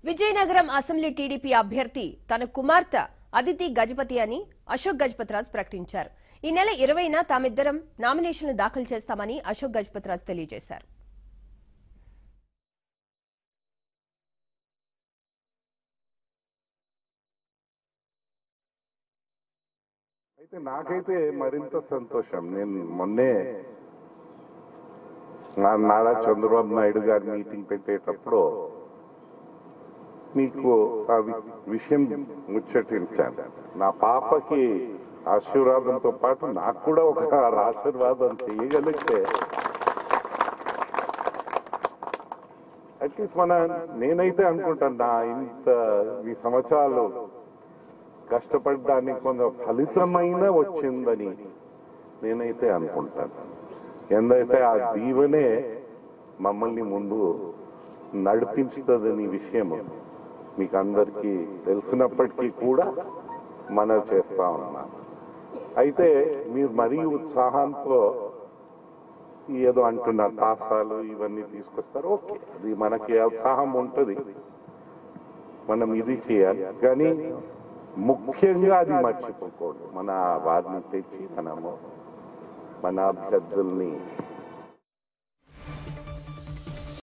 Vizianagaram assembly TDP అభ్యర్థి తన కుమార్తె అదితి గజపతి అని అశోక్ గజపతిరాజు ప్రకటించారు. ఈ నెల 20న తామిద్దరం నామినేషన్లు దాఖలు చేస్తామని అశోక్ గజపతిరాజు తెలియజేశారు. అయితే నాకైతే మరింత సంతోషం. నేను మొన్నే నారా చంద్రబాబు నాయుడు గారి మీటింగ్ పెట్టేటప్పుడు మీకు ఆ విషయం ముచ్చటించాను. నా పాపకి ఆశీర్వాదంతో పాటు నాకు కూడా ఒక ఆశీర్వాదం చేయగలిగితే అట్లీస్ట్ నేనైతే అనుకుంటాను నా ఇంత ఈ సంవత్సరాలు కష్టపడడానికి కొంత ఫలితమైన వచ్చిందని నేనైతే అనుకుంటాను. ఎందుకంటే ఆ దీవెనే మమ్మల్ని ముందు నడిపించుతుందని విషయం మీకు అందరికీ తెలిసినప్పటికీ కూడా మనం చేస్తా ఉన్నాం. అయితే మీరు మరీ ఉత్సాహంతో ఏదో అంటున్నారు తాసాలు ఇవన్నీ తీసుకొస్తారు. ఓకే, అది మనకి ఉత్సాహం ఉంటుంది, మనం ఇది చేయాలి. కానీ ముఖ్యంగా అది మర్చిపోకూడదు. మన వారిని తెచ్చి మన అభ్యర్థుల్ని